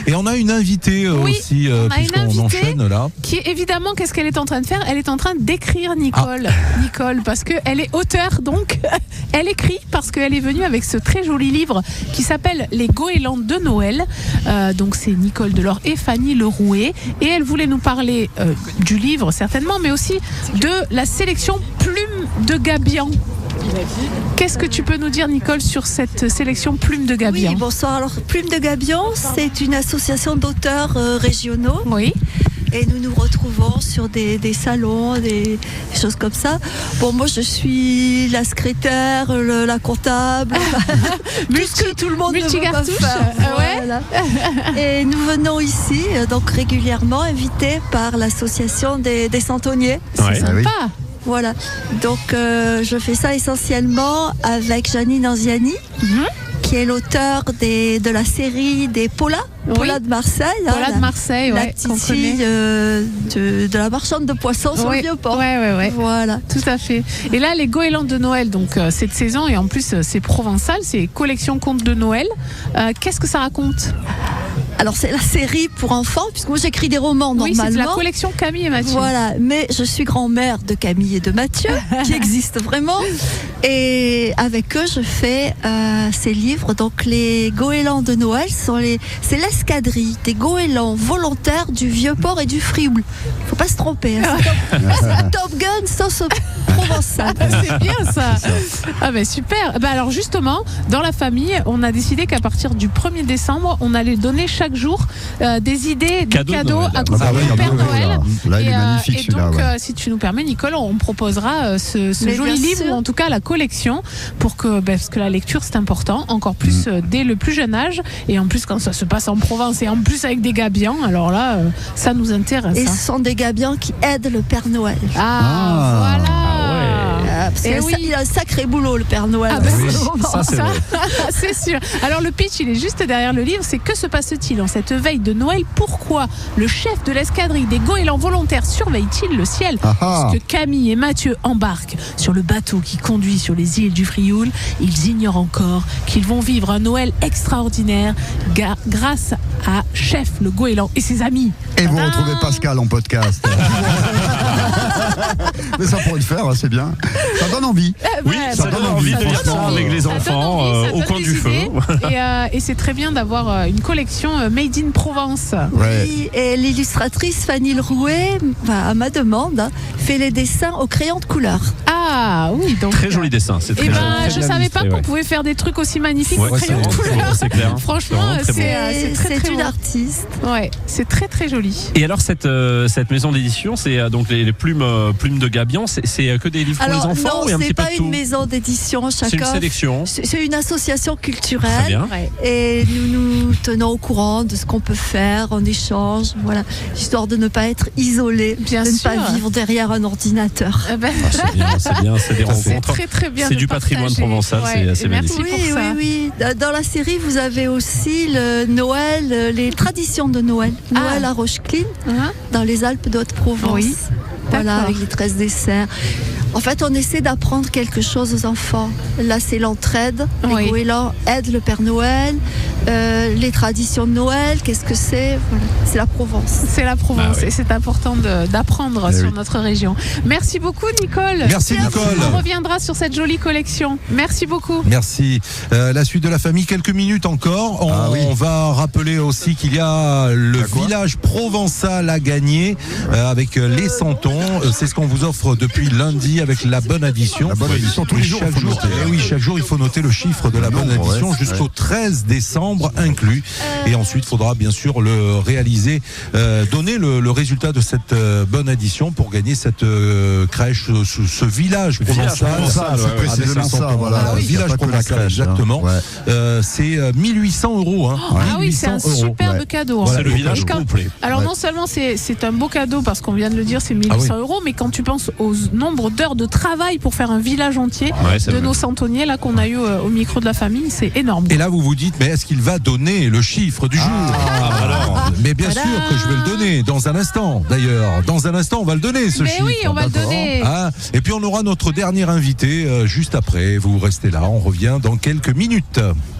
Et on a une invitée aussi, on a une puisqu'on enchaîne là. Qui est évidemment, qu'est-ce qu'elle est en train de faire? Elle est en train d'écrire, Nicole. Nicole, parce qu'elle est auteure, donc elle écrit parce qu'elle est venue avec ce très joli livre qui s'appelle Les Goélands de Noël. Donc c'est Nicole Delors et Fanny Lerouet. Et elle voulait nous parler du livre certainement, mais aussi de la sélection Plume de Gabian. Qu'est-ce que tu peux nous dire, Nicole, sur cette sélection Plume de Gabian? Oui, bonsoir. Alors, Plume de Gabian, c'est une association d'auteurs régionaux. Oui. Et nous nous retrouvons sur des salons, des choses comme ça. Bon, moi, je suis la secrétaire, la comptable, tout ce que tout le monde ne veut pas faire. Voilà. Et nous venons ici, donc régulièrement, invités par l'association des centonniers. C'est sympa. Oui. Voilà, donc je fais ça essentiellement avec Janine Anziani, qui est l'auteur de la série des Paula de Marseille. Paula de Marseille, la petite fille de la marchande de poissons sur le Vieux-Port. Ouais. Voilà. Tout à fait. Et là, les Goélands de Noël, donc cette saison, et en plus c'est provençal, c'est collection contes de Noël. Qu'est-ce que ça raconte? Alors c'est la série pour enfants, puisque moi j'écris des romans normalement. Oui, c'est la collection Camille et Mathieu. Voilà, mais je suis grand-mère de Camille et de Mathieu, qui existent vraiment. Et avec eux, je fais ces livres. Donc les Goélands de Noël, c'est l'escadrille des goélands volontaires du Vieux-Port et du Frioul. Faut pas se tromper. Hein, c'est un Top Gun sauce provençale. C'est bien ça. Ah ben super. Ben alors justement, dans la famille, on a décidé qu'à partir du 1er décembre, on allait donner chaque jour des idées de cadeaux à accompagner le Père Noël. Là, il est magnifique, et donc, si tu nous permets, Nicole, on proposera ce joli livre, ou en tout cas la collection, parce que la lecture c'est important, encore plus dès le plus jeune âge, et en plus quand ça se passe en Provence, et en plus avec des gabians, alors là, ça nous intéresse. Et ce sont des gabians qui aident le Père Noël. Voilà. Parce qu'il a un sacré boulot, le Père Noël. C'est sûr. Alors le pitch, il est juste derrière le livre. C'est: que se passe-t-il en cette veille de Noël? Pourquoi le chef de l'escadrille des goélands volontaires surveille-t-il le ciel? Parce que Camille et Mathieu embarquent sur le bateau qui conduit sur les îles du Frioul, ils ignorent encore qu'ils vont vivre un Noël extraordinaire grâce à Chef le goéland et ses amis. Et vous retrouvez Pascal en podcast. Mais ça pourrait le faire, c'est bien. Ça donne envie. Oui, ça donne envie de lire ça avec les enfants au coin du feu. Et c'est très bien d'avoir une collection Made in Provence. Oui, et l'illustratrice Fanny Lerouet, à ma demande, fait les dessins au crayon de couleur. Ah oui, donc très joli dessin. C'est très je savais pas qu'on pouvait faire des trucs aussi magnifiques au crayon de couleur. C'est clair. Franchement, c'est une artiste. Ouais, c'est très très joli. Et alors cette maison d'édition, c'est donc les plumes de Gabian, c'est que des livres pour les enfants, ou un petit peu de tout? Non, c'est pas une maison d'édition. C'est une sélection. C'est une association culturelle. Très bien. Et nous tenons au courant de ce qu'on peut faire en échange, voilà, histoire de ne pas être isolé, ne pas vivre derrière un ordinateur. C'est bien, c'est des rencontres. C'est très bien. C'est du patrimoine provençal, c'est magnifique. Oui. Dans la série, vous avez aussi le Noël, les traditions de Noël. Noël à Rochecline, dans les Alpes de Haute-Provence. Oui. Voilà, avec les 13 desserts. En fait, on essaie d'apprendre quelque chose aux enfants. Là, c'est l'entraide. Les goélands aident le Père Noël. Les traditions de Noël, qu'est-ce que c'est? Voilà. C'est la Provence. C'est la Provence, et c'est important d'apprendre sur notre région. Merci beaucoup, Nicole. Merci, Nicole. On reviendra sur cette jolie collection. Merci beaucoup. Merci. La suite de la famille, quelques minutes encore. On va rappeler aussi qu'il y a le village provençal à gagner avec les Santons. C'est ce qu'on vous offre depuis lundi avec la bonne addition. La bonne addition, tous les jours. Chaque jour, il faut noter le chiffre de la bonne addition jusqu'au 13 décembre inclus. Et ensuite, il faudra bien sûr le réaliser, donner le résultat de cette bonne addition pour gagner cette crèche, ce village provençal. C'est précisément ça. Village provençal, exactement. C'est 1800 €. Oui, c'est un superbe cadeau. C'est le village complet. Alors non seulement c'est un beau cadeau parce qu'on vient de le dire, c'est 1800 €, mais quand tu penses au nombre d'heures de travail pour faire un village entier de nos centonniers là qu'on a eu au micro de la famille, c'est énorme. Et là vous vous dites, mais est-ce qu'il va donner le chiffre du jour? Mais bien sûr que je vais le donner dans un instant. D'ailleurs, dans un instant on va le donner ce chiffre. Oui, on va le donner. Et puis on aura notre dernier invité juste après. Vous restez là, on revient dans quelques minutes.